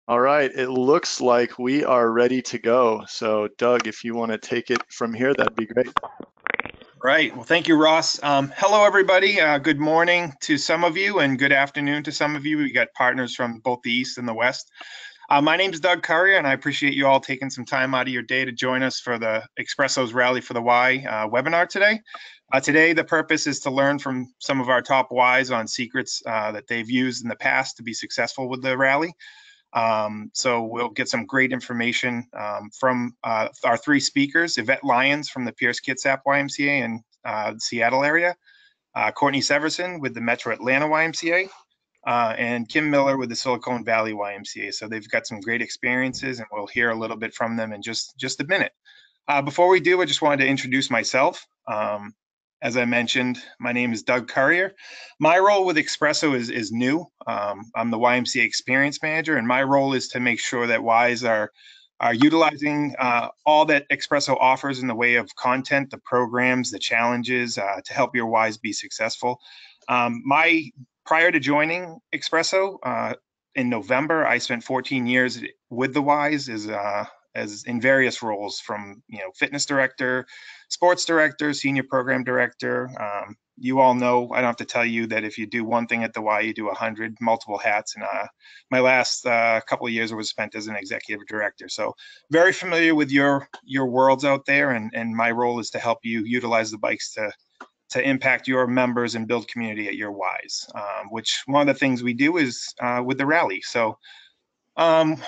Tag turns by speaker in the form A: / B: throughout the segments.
A: All right, it looks like we are ready to go. So, Doug, if you want to take it from here, that'd be great.
B: Right. Well, thank you, Ross. Hello, everybody. Good morning to some of you and good afternoon to some of you. We got partners from both the East and the West. My name is Doug Currier, and I appreciate you all taking some time out of your day to join us for the Expresso's Rally for the Y webinar today. Today, the purpose is to learn from some of our top Ys on secrets that they've used in the past to be successful with the rally. So we'll get some great information from our three speakers: Yvette Lyons from the Pierce-Kitsap YMCA in the Seattle area, Courtney Severson with the Metro Atlanta YMCA, and Kim Miller with the Silicon Valley YMCA. So they've got some great experiences, and we'll hear a little bit from them in just a minute. Before we do, I just wanted to introduce myself. As I mentioned, my name is Doug Currier. My role with Expresso is new. I'm the YMCA Experience Manager, and my role is to make sure that Ys are utilizing all that Expresso offers in the way of content, the programs, the challenges to help your Ys be successful. Prior to joining Expresso in November, I spent 14 years with the Ys as in various roles, from fitness director, sports director, senior program director. You all know, I don't have to tell you that if you do one thing at the Y, you do 100, multiple hats. And my last couple of years was spent as an executive director. So very familiar with your worlds out there. And my role is to help you utilize the bikes to impact your members and build community at your Ys, which one of the things we do is with the rally. So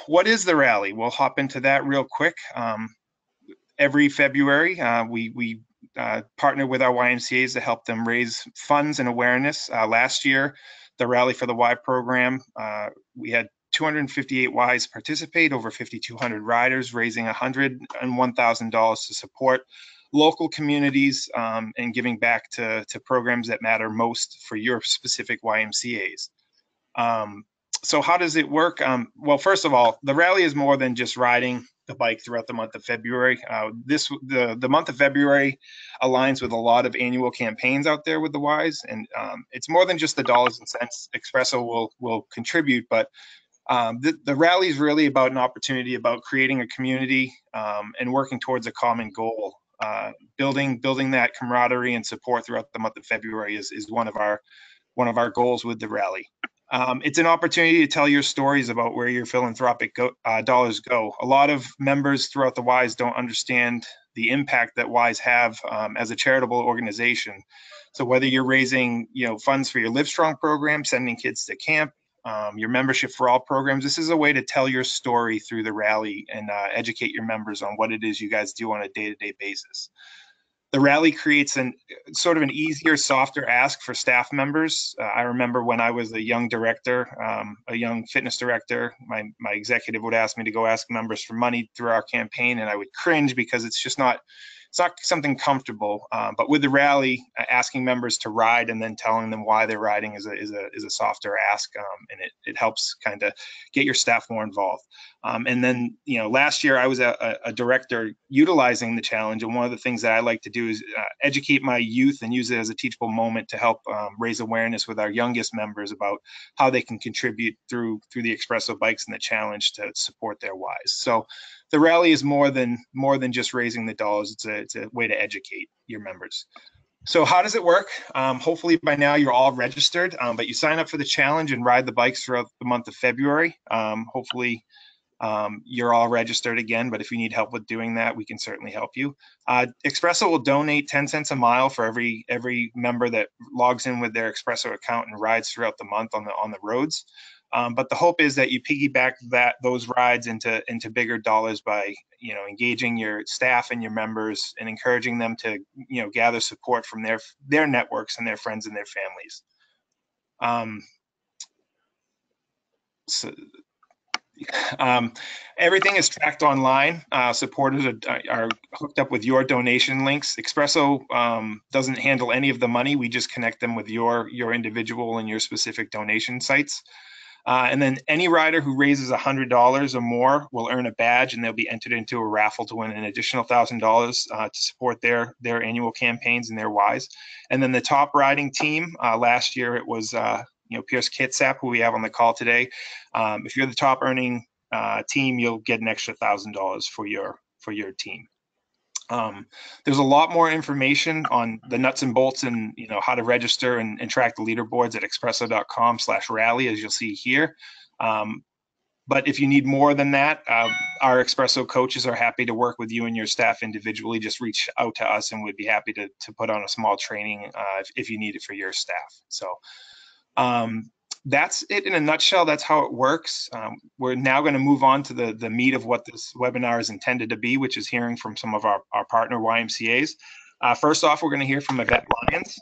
B: what is the rally? We'll hop into that real quick. Every February, we partner with our YMCAs to help them raise funds and awareness. Last year, the Rally for the Y program, we had 258 Ys participate, over 5,200 riders, raising $101,000 to support local communities and giving back to programs that matter most for your specific YMCAs. So how does it work? Well, first of all, the rally is more than just riding the bike throughout the month of February. The month of February aligns with a lot of annual campaigns out there with the Ys, and it's more than just the dollars and cents Expresso will contribute, but the rally is really about an opportunity, about creating a community and working towards a common goal. Building that camaraderie and support throughout the month of February is one of our goals with the rally. It's an opportunity to tell your stories about where your philanthropic dollars go. A lot of members throughout the Ys don't understand the impact that Ys have as a charitable organization. So whether you're raising funds for your Livestrong program, sending kids to camp, your membership for all programs, this is a way to tell your story through the rally and educate your members on what it is you guys do on a day-to-day basis. The rally creates sort of an easier, softer ask for staff members. I remember when I was a young director, a young fitness director, my executive would ask me to go ask members for money through our campaign, and I would cringe because it's not something comfortable. But with the rally, asking members to ride and then telling them why they're riding is a softer ask, and it helps kind of get your staff more involved. And then, last year I was a director utilizing the challenge. And one of the things that I like to do is educate my youth and use it as a teachable moment to help raise awareness with our youngest members about how they can contribute through the Expresso Bikes and the challenge to support their Ys. So the rally is more than just raising the dollars. It's a way to educate your members. So how does it work? Hopefully by now you're all registered, but you sign up for the challenge and ride the bikes throughout the month of February. Hopefully you're all registered again, but if you need help with doing that, we can certainly help you. Expresso will donate 10 cents a mile for every member that logs in with their Expresso account and rides throughout the month on the roads. But the hope is that you piggyback those rides into bigger dollars by engaging your staff and your members and encouraging them to gather support from their networks and their friends and their families. Everything is tracked online. Supporters are hooked up with your donation links. Expresso doesn't handle any of the money. We just connect them with your individual and your specific donation sites. And then any rider who raises $100 or more will earn a badge, and they'll be entered into a raffle to win an additional $1,000 to support their annual campaigns and their Ys. And then the top riding team, last year it was Pierce-Kitsap, who we have on the call today. If you're the top earning team, you'll get an extra $1,000 for your team. There's a lot more information on the nuts and bolts and how to register and track the leaderboards at expresso.com/rally, as you'll see here. But if you need more than that, our Expresso coaches are happy to work with you and your staff individually. Just reach out to us and we'd be happy to put on a small training if you need it for your staff. So that's it in a nutshell. That's how it works. We're now going to move on to the meat of what this webinar is intended to be, which is hearing from some of our partner YMCAs. First off, we're going to hear from Yvette Lyons.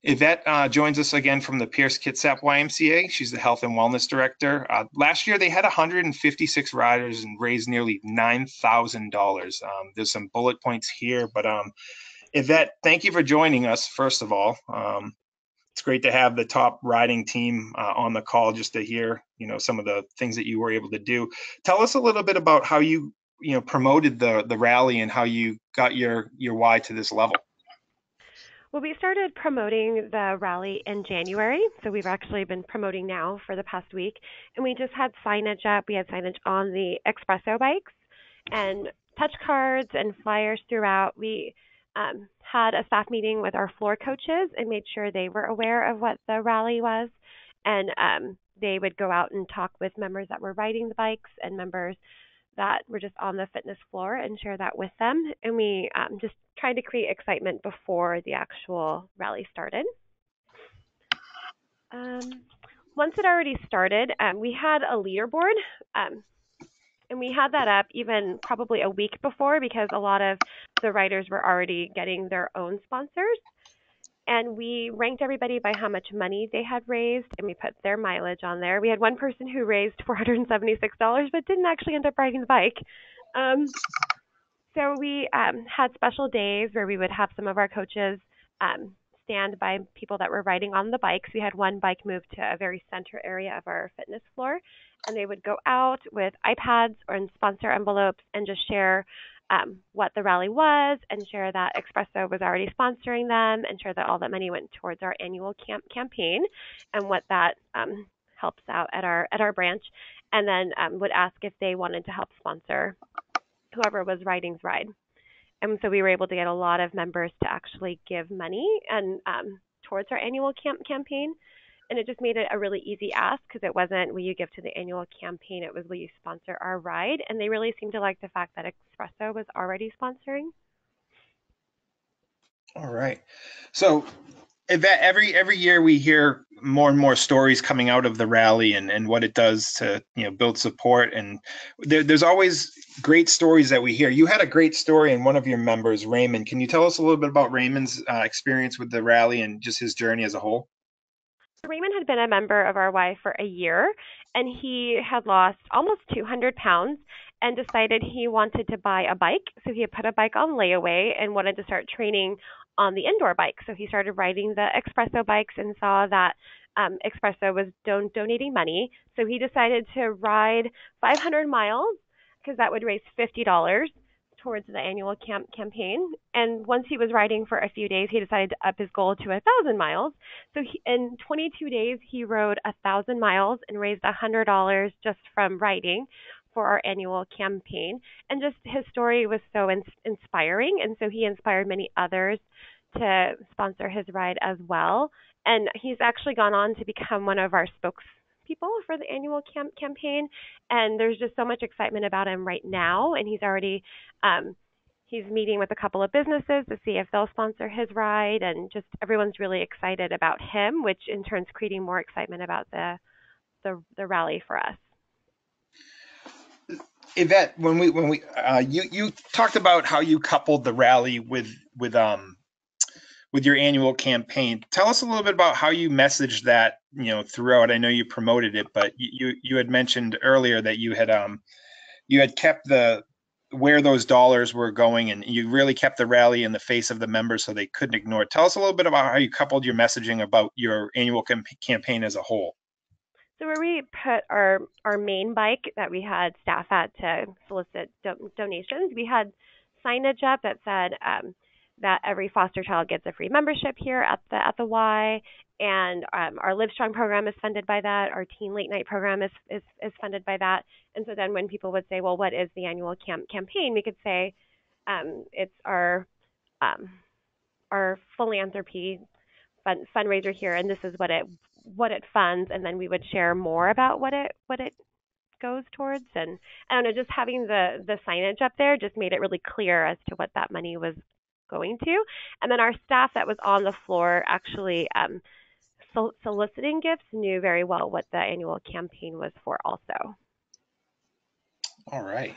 B: Yvette joins us again from the Pierce Kitsap YMCA. She's the Health and Wellness Director. Last year, they had 156 riders and raised nearly $9,000. There's some bullet points here, but Yvette, thank you for joining us, first of all. It's great to have the top riding team on the call just to hear, some of the things that you were able to do. Tell us a little bit about how you, promoted the rally and how you got your Y to this level.
C: Well, we started promoting the rally in January, so we've actually been promoting now for the past week, and we just had signage up. We had signage on the Expresso Bikes and touch cards and flyers throughout. We had a staff meeting with our floor coaches and made sure they were aware of what the rally was, and they would go out and talk with members that were riding the bikes and members that were just on the fitness floor and share that with them. And we just tried to create excitement before the actual rally started. Once it already started, we had a leaderboard, and we had that up even probably a week before because a lot of the riders were already getting their own sponsors. And we ranked everybody by how much money they had raised, and we put their mileage on there. We had one person who raised $476 but didn't actually end up riding the bike. So we had special days where we would have some of our coaches stand by people that were riding on the bikes. We had one bike move to a very center area of our fitness floor, and they would go out with iPads or in sponsor envelopes and just share what the rally was and share that Expresso was already sponsoring them and share that all that money went towards our annual campaign and what that helps out at our branch, and then would ask if they wanted to help sponsor whoever was riding's ride. And so we were able to get a lot of members to actually give money and towards our annual campaign. And it just made it a really easy ask because it wasn't, will you give to the annual campaign? It was, will you sponsor our ride? And they really seemed to like the fact that Expresso was already sponsoring.
B: All right. So every year we hear more and more stories coming out of the rally and what it does to build support, and there's always great stories that we hear. You had a great story in one of your members, Raymond. Can you tell us a little bit about Raymond's experience with the rally and just his journey as a whole?
C: Raymond had been a member of our Y for a year, and he had lost almost 200 pounds and decided he wanted to buy a bike. So he had put a bike on layaway and wanted to start training on the indoor bike. So he started riding the Expresso bikes and saw that Expresso was donating money. So he decided to ride 500 miles because that would raise $50 towards the annual campaign. And once he was riding for a few days, he decided to up his goal to 1,000 miles. So in 22 days, he rode 1,000 miles and raised $100 just from riding for our annual campaign. And just his story was so inspiring. And so he inspired many others to sponsor his ride as well. And he's actually gone on to become one of our spokespeople for the annual campaign. And there's just so much excitement about him right now. And he's already, he's meeting with a couple of businesses to see if they'll sponsor his ride. And just everyone's really excited about him, which in turn is creating more excitement about the rally for us.
B: Yvette, when we you talked about how you coupled the rally with your annual campaign. Tell us a little bit about how you messaged that, throughout. I know you promoted it, but you had mentioned earlier that you had kept where those dollars were going, and you really kept the rally in the face of the members so they couldn't ignore it. Tell us a little bit about how you coupled your messaging about your annual campaign as a whole.
C: So where we put our main bike that we had staff at to solicit donations, we had signage up that said that every foster child gets a free membership here at the Y, and our Livestrong program is funded by that. Our teen late night program is funded by that. And so then when people would say, well, what is the annual campaign? We could say it's our philanthropy fundraiser here, and this is what it funds, and then we would share more about what it goes towards. And I don't know, just having the signage up there just made it really clear as to what that money was going to. And then our staff that was on the floor actually soliciting gifts knew very well what the annual campaign was for also.
B: All right.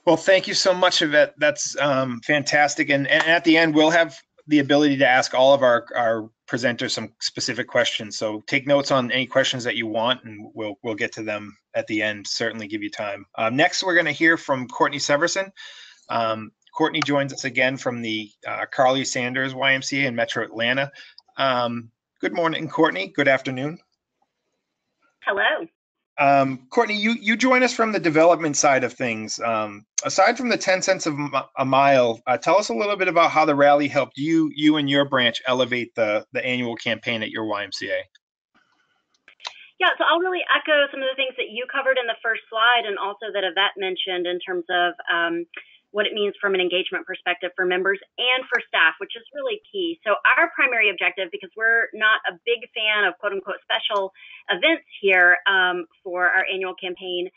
B: Well, thank you so much, Yvette. That's fantastic. And at the end, we'll have the ability to ask all of our presenters some specific questions. So take notes on any questions that you want, and we'll get to them at the end. Certainly give you time. Next, we're going to hear from Courtney Severson. Courtney joins us again from the Carly Sanders YMCA in Metro Atlanta. Good morning, Courtney. Good afternoon.
D: Hello.
B: Courtney, you join us from the development side of things. Aside from the 10 cents a mile, tell us a little bit about how the rally helped you and your branch elevate the annual campaign at your YMCA.
D: Yeah, so I'll really echo some of the things that you covered in the first slide, and also that Yvette mentioned in terms of what it means from an engagement perspective for members and for staff, which is really key. So our primary objective, because we're not a big fan of quote unquote special events here for our annual campaign,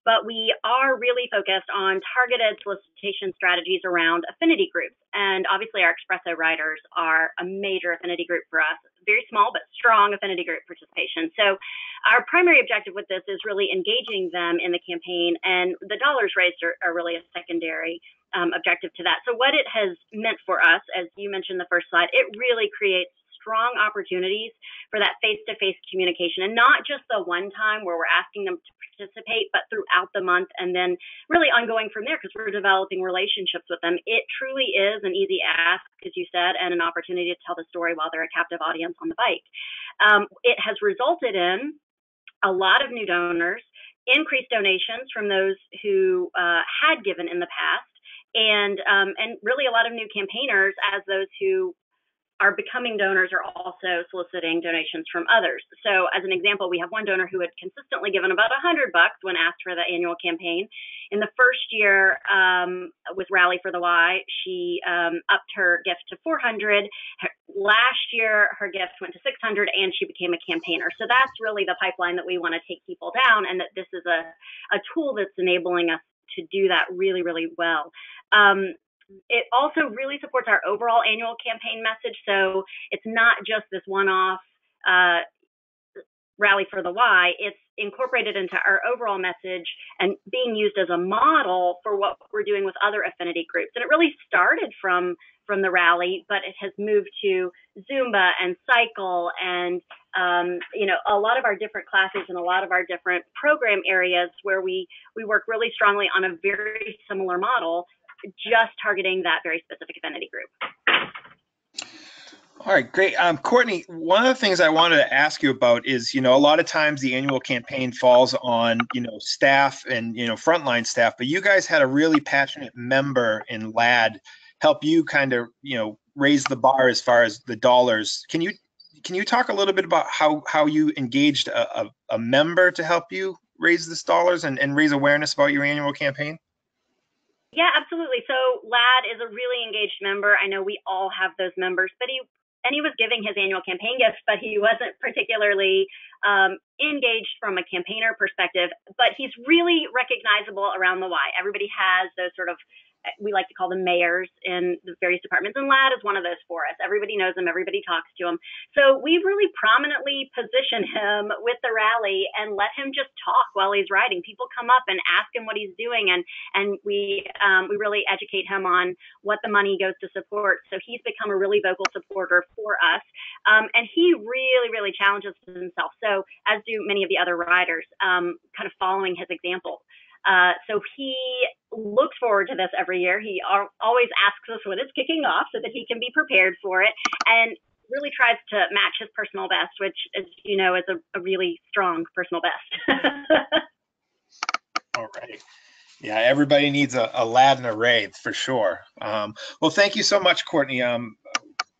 D: but we are really focused on targeted solicitation strategies around affinity groups. And obviously our Expresso riders are a major affinity group for us, very small but strong affinity group participation. So our primary objective with this is really engaging them in the campaign, and the dollars raised are really a secondary objective to that. So what it has meant for us, as you mentioned the first slide, it really creates strong opportunities for that face-to-face communication, and not just the one time where we're asking them to participate, but throughout the month, and then really ongoing from there, because we're developing relationships with them. It truly is an easy ask, as you said, and an opportunity to tell the story while they're a captive audience on the bike. It has resulted in a lot of new donors, increased donations from those who had given in the past, and really a lot of new campaigners, as those who are becoming donors are also soliciting donations from others. So as an example, we have one donor who had consistently given about $100 when asked for the annual campaign. In the first year with Rally for the Y, she upped her gift to $400. Last year, her gift went to $600, and she became a campaigner. So that's really the pipeline that we want to take people down, and that this is a tool that's enabling us to do that really, really well. It also really supports our overall annual campaign message. So it's not just this one-off Rally for the Y. It's incorporated into our overall message and being used as a model for what we're doing with other affinity groups. And it really started from the rally, but it has moved to Zumba and cycle and a lot of our different classes and a lot of our different program areas where we work really strongly on a very similar model, just targeting that very specific affinity group.
B: All right, great. Courtney, one of the things I wanted to ask you about is, a lot of times the annual campaign falls on, staff and, frontline staff, but you guys had a really passionate member in Lad help you kind of, raise the bar as far as the dollars. Can you talk a little bit about how you engaged a member to help you raise this dollars and raise awareness about your annual campaign?
D: Yeah, absolutely. So Lad is a really engaged member. I know we all have those members, but he was giving his annual campaign gifts, but he wasn't particularly engaged from a campaigner perspective, but he's really recognizable around the Y. Everybody has those sort of, we like to call them mayors in the various departments, and Lad is one of those for us. Everybody knows him, everybody talks to him. So we really prominently position him with the rally and let him just talk while he's riding. People come up and ask him what he's doing, and we really educate him on what the money goes to support. So he's become a really vocal supporter for us, and he really, really challenges himself. So as do many of the other riders, kind of following his example. So he looks forward to this every year. He always asks us when it's kicking off so that he can be prepared for it, and really tries to match his personal best, which, as you know, is a really strong personal best.
B: All right. Yeah, everybody needs a lad and a wraith for sure. Well, thank you so much, Courtney.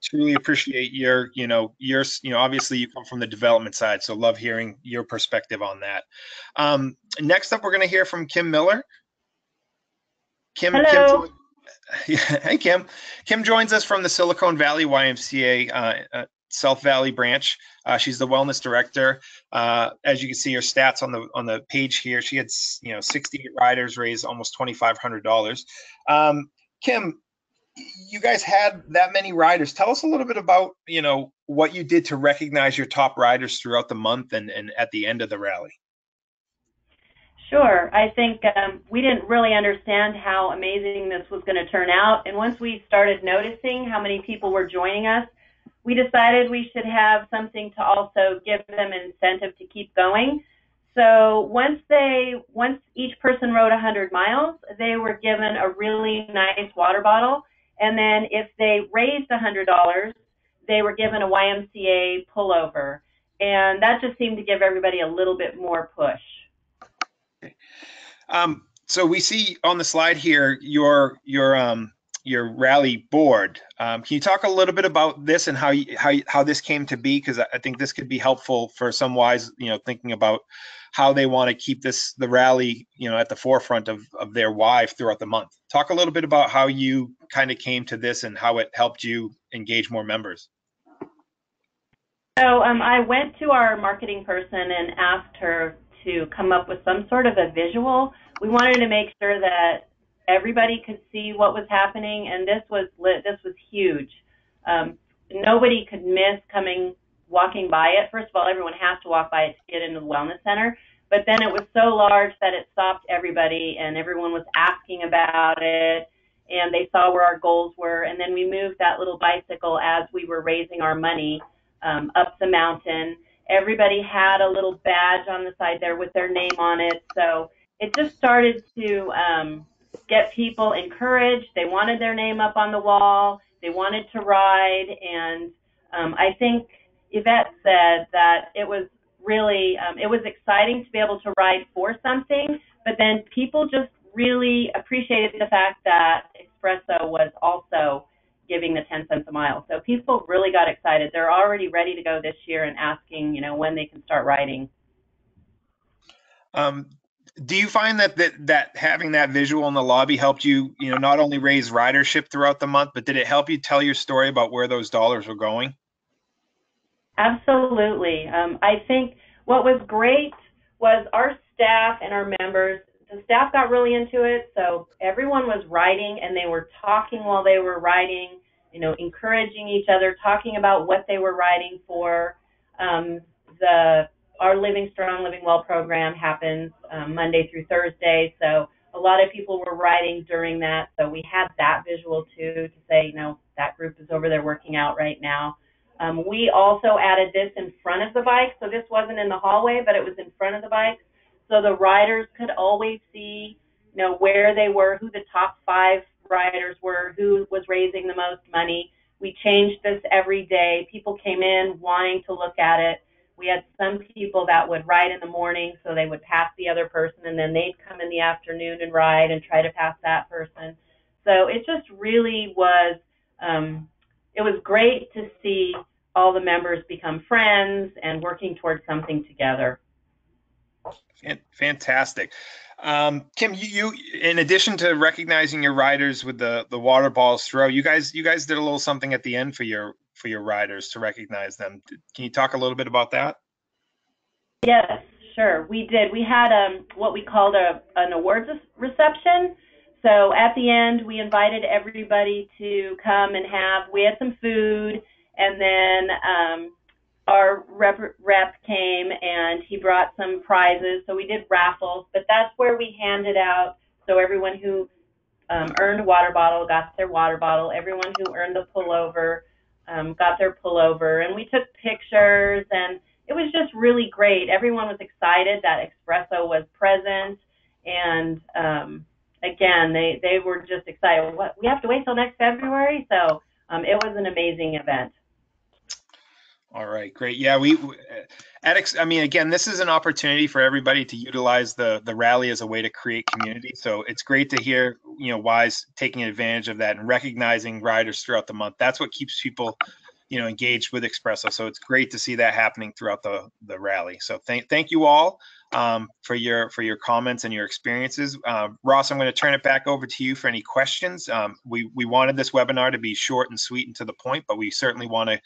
B: Truly appreciate obviously you come from the development side, so love hearing your perspective on that. Next up, we're going to hear from Kim Miller. Kim,
D: Hello.
B: hey, Kim. Kim joins us from the Silicon Valley YMCA South Valley branch. She's the wellness director. As you can see, her stats on the page here, she had 68 riders, raised almost $2,500. Kim, you guys had that many riders. Tell us a little bit about what you did to recognize your top riders throughout the month and at the end of the rally.
E: Sure. I think we didn't really understand how amazing this was going to turn out. And once we started noticing how many people were joining us, we decided we should have something to also give them an incentive to keep going. So once each person rode 100 miles, they were given a really nice water bottle. And then if they raised $100, they were given a YMCA pullover. And that just seemed to give everybody a little bit more push.
B: So we see on the slide here your rally board. Can you talk a little bit about this and how this came to be? Because I think this could be helpful for some wise, thinking about how they want to keep the rally, at the forefront of their why throughout the month. Talk a little bit about how you kind of came to this and how it helped you engage more members.
E: So I went to our marketing person and asked her to come up with some sort of a visual. We wanted to make sure that everybody could see what was happening, and this was huge. Nobody could miss walking by it. First of all, everyone has to walk by it to get into the wellness center, but then it was so large that it stopped everybody, and everyone was asking about it, and they saw where our goals were, and then we moved that little bicycle as we were raising our money up the mountain. Everybody had a little badge on the side there with their name on it, so it just started to get people encouraged. They wanted their name up on the wall. They wanted to ride, and I think Yvette said that it was really it was exciting to be able to ride for something, but then people just really appreciated the fact that Expresso was also giving the 10 cents a mile. So people really got excited. They're already ready to go this year and asking, when they can start riding.
B: Do you find that having that visual in the lobby helped you, not only raise ridership throughout the month, but did it help you tell your story about where those dollars were going?
E: Absolutely. I think what was great was our staff and our members. The staff got really into it, so everyone was riding, and they were talking while they were riding, encouraging each other, talking about what they were riding for. Our Living Strong, Living Well program happens Monday through Thursday, so a lot of people were riding during that, so we had that visual too to say, that group is over there working out right now. We also added this in front of the bike, so this wasn't in the hallway, but it was in front of the bike, so the riders could always see, where they were, who the top 5 riders were, who was raising the most money. We changed this every day. People came in wanting to look at it. We had some people that would ride in the morning, so they would pass the other person, and then they'd come in the afternoon and ride and try to pass that person. So it just really was, it was great to see all the members become friends and working towards something together.
B: Fantastic. Kim, you in addition to recognizing your riders with the water balls throughout, you guys did a little something at the end for your riders to recognize them. Can you talk a little bit about that?
E: Yes, sure. We did. We had what we called an awards reception. So at the end, we invited everybody to come and we had some food, and then our rep came and he brought some prizes. So we did raffles, but that's where we handed out. So everyone who earned a water bottle got their water bottle. Everyone who earned the pullover got their pullover, and we took pictures, and it was just really great. Everyone was excited that Expresso was present, and again, they were just excited. We have to wait till next February? So it was an amazing event.
B: All right, great. Yeah, we I mean, again, this is an opportunity for everybody to utilize the rally as a way to create community. So it's great to hear, Y's taking advantage of that and recognizing riders throughout the month. That's what keeps people, engaged with Expresso. So it's great to see that happening throughout the rally. So thank you all for your comments and your experiences. Ross, I'm going to turn it back over to you for any questions. We wanted this webinar to be short and sweet and to the point, but we certainly want to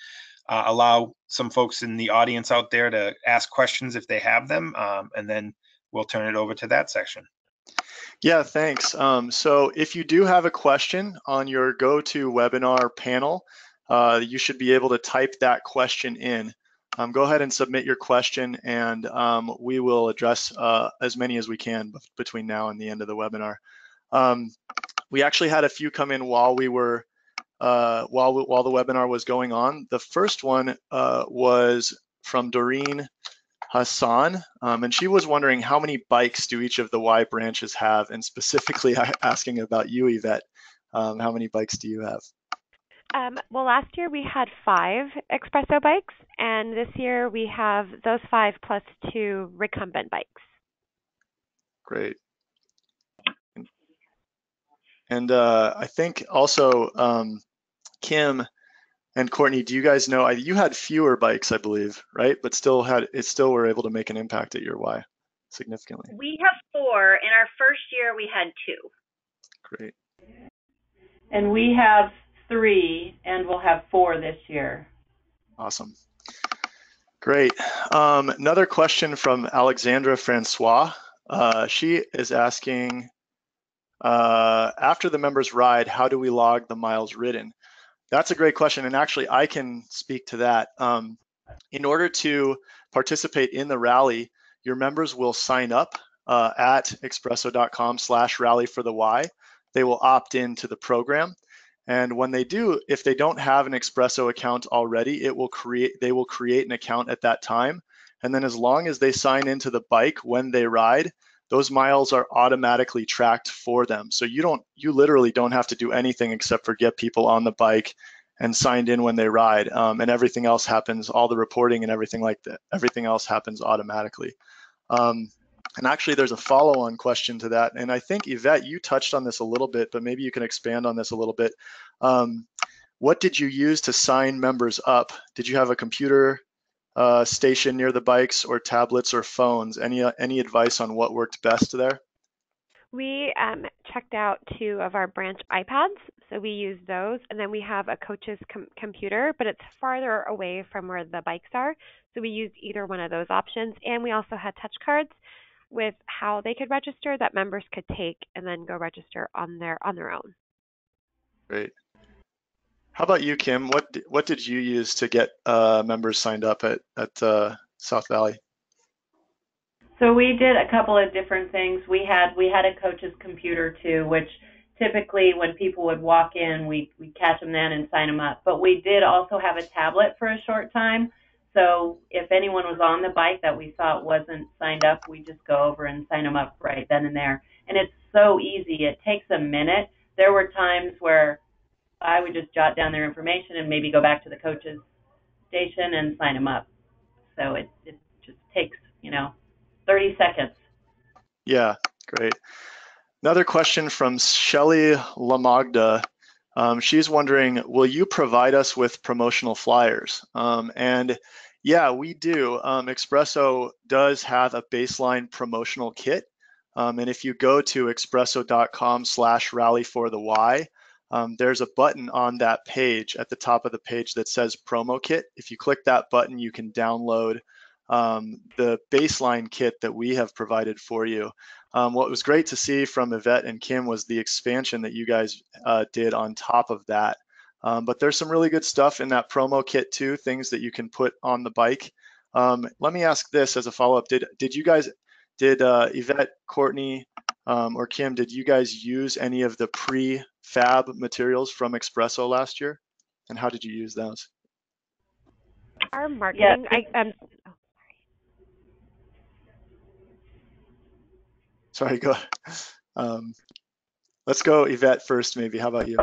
B: allow some folks in the audience out there to ask questions if they have them, and then we'll turn it over to that section.
A: Yeah, thanks. So if you do have a question on your GoToWebinar panel, you should be able to type that question in. Go ahead and submit your question, and we will address as many as we can between now and the end of the webinar. We actually had a few come in while we were while the webinar was going on. The first one was from Doreen Hassan, and she was wondering how many bikes do each of the Y branches have, and specifically asking about you, Yvette. How many bikes do you have?
C: Well, last year we had 5 Expresso bikes, and this year we have those 5 plus 2 recumbent bikes.
A: Great. And I think also Kim and Courtney, do you guys know, you had fewer bikes, I believe, right? But still were able to make an impact at your Y significantly.
D: We have 4. In our first year, we had 2.
A: Great.
E: And we have 3, and we'll have 4 this year.
A: Awesome. Great. Another question from Alexandra Francois. She is asking, after the members ride, how do we log the miles ridden? That's a great question, and actually I can speak to that. In order to participate in the rally, your members will sign up at expresso.com/rally for the Y. They will opt into the program, and when they do, if they don't have an Expresso account already, they will create an account at that time, and then as long as they sign into the bike when they ride, those miles are automatically tracked for them. So you literally don't have to do anything except for get people on the bike and signed in when they ride, and everything else happens, all the reporting and everything like that, everything else happens automatically. And actually there's a follow-on question to that, and I think Yvette, you touched on this a little bit, but maybe you can expand on this a little bit. What did you use to sign members up? Did you have a computer station near the bikes, or tablets, or phones? Any advice on what worked best there?
C: We checked out 2 of our branch iPads, so we used those, and then we have a coach's computer, but it's farther away from where the bikes are, so we used either one of those options, and we also had touch cards with how they could register that members could take and then go register on their own.
A: Great. How about you, Kim? What did you use to get members signed up at South Valley?
E: So we did a couple of different things. We had a coach's computer too, which typically when people would walk in, we'd catch them then and sign them up. But we did also have a tablet for a short time. So if anyone was on the bike that we thought wasn't signed up, we just go over and sign them up right then and there. And it's so easy. It takes a minute. There were times where I would just jot down their information and maybe go back to the coach's station and sign them up. So it just takes, 30 seconds.
A: Yeah, great. Another question from Shelly Lamagda. She's wondering, will you provide us with promotional flyers? And yeah, we do. Expresso does have a baseline promotional kit. And if you go to expresso.com/rally for the Y, there's a button on that page at the top of the page that says promo kit. If you click that button, you can download the baseline kit that we have provided for you. What was great to see from Yvette and Kim was the expansion that you guys did on top of that. But there's some really good stuff in that promo kit too, things that you can put on the bike. Let me ask this as a follow-up. Did Yvette, Courtney, or Kim, did you guys use any of the pre-fab materials from Expresso last year? And how did you use those?
C: Our marketing,
A: Sorry, go. Let's go Yvette first, maybe. How about you?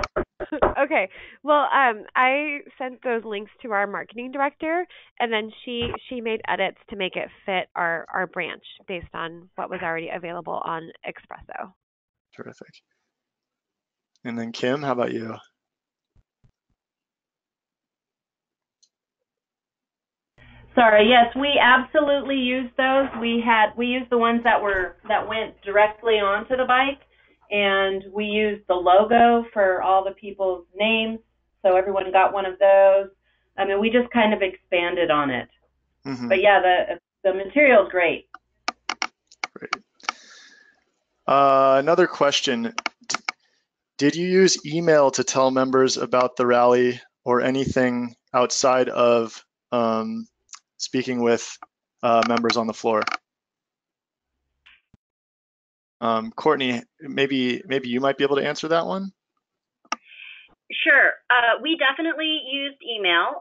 C: Okay. Well, I sent those links to our marketing director, and then she made edits to make it fit our branch based on what was already available on Expresso.
A: Terrific. And then Kim, how about you?
E: Sorry, yes, we absolutely used those. We used the ones that went directly onto the bike, and we used the logo for all the people's names, so everyone got one of those. I mean, we just kind of expanded on it. Mm-hmm. But yeah, the material's great.
A: Great. Another question. Did you use email to tell members about the rally or anything outside of speaking with members on the floor? Courtney, maybe you might be able to answer that one.
D: Sure. We definitely used email.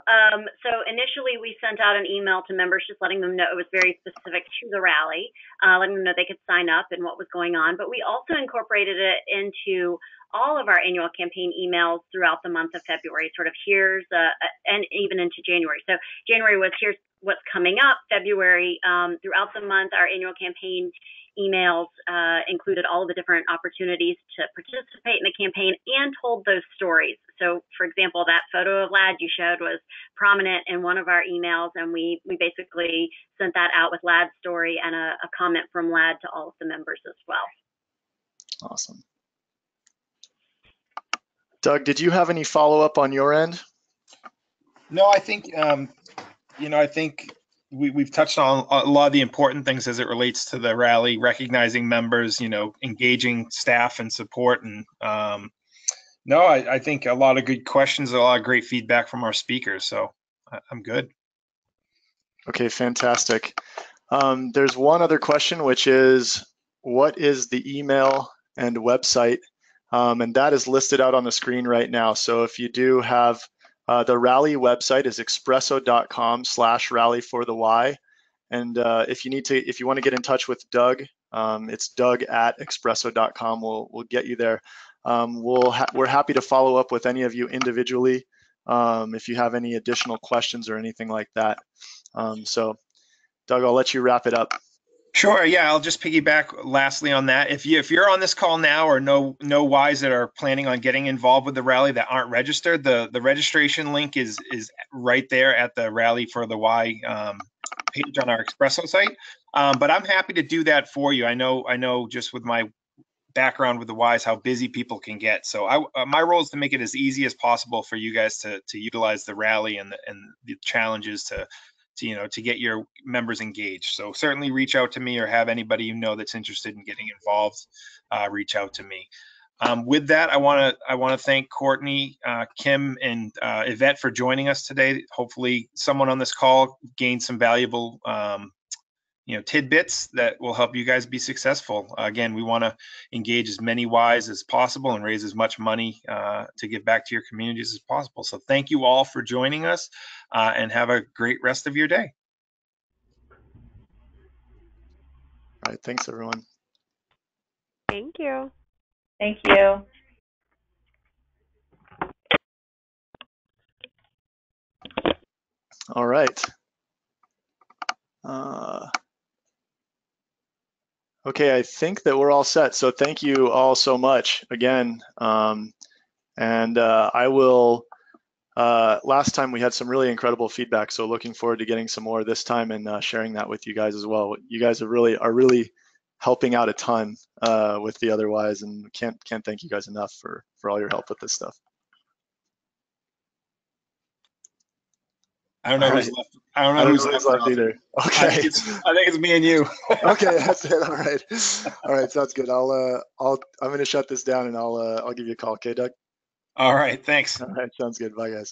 D: So initially we sent out an email to members just letting them know it was very specific to the rally, letting them know they could sign up and what was going on. But we also incorporated it into all of our annual campaign emails throughout the month of February, sort of and even into January. So January was here's what's coming up. February, throughout the month, our annual campaign emails included all of the different opportunities to participate in the campaign and told those stories. So, for example, that photo of Lad you showed was prominent in one of our emails, and we basically sent that out with Lad's story and a comment from Lad to all of the members as well.
A: Awesome. Doug, did you have any follow-up on your end?
B: No, I think, I think we've touched on a lot of the important things as it relates to the rally, recognizing members, engaging staff and support. And I think a lot of good questions, a lot of great feedback from our speakers. So I'm good.
A: Okay, fantastic. There's one other question, which is, what is the email and website? And that is listed out on the screen right now. So if you do have the rally website is expresso.com/rally4the-Y. And if you want to get in touch with Doug, it's doug@expresso.com. We'll get you there. We're happy to follow up with any of you individually if you have any additional questions or anything like that. So Doug, I'll let you wrap it up.
B: Sure. Yeah, I'll just piggyback lastly on that. If you're on this call now or know Ys that are planning on getting involved with the rally that aren't registered, the registration link is right there at the Rally for the Y page on our Expresso site. But I'm happy to do that for you. I know just with my background with the Ys how busy people can get. So my role is to make it as easy as possible for you guys to utilize the rally and the challenges to get your members engaged. So certainly reach out to me, or have anybody that's interested in getting involved reach out to me. With that, I want to thank Courtney, Kim, and Yvette for joining us today. Hopefully someone on this call gained some valuable tidbits that will help you guys be successful. Again, we want to engage as many Ys as possible and raise as much money to give back to your communities as possible. So thank you all for joining us, and have a great rest of your day.
A: All right, thanks everyone.
C: Thank you.
E: Thank you.
A: All right. Okay, I think that we're all set. So thank you all so much again. I will, last time we had some really incredible feedback, so looking forward to getting some more this time and sharing that with you guys as well. You guys are really helping out a ton with the other Ys, and can't thank you guys enough for all your help with this stuff.
B: I don't know who's left. I don't know who's left
A: either. Okay.
B: I think it's me and you.
A: Okay, that's it. All right, sounds good. I'm gonna shut this down and I'll give you a call. Okay, Doug?
B: All right, thanks.
A: All right, sounds good. Bye, guys.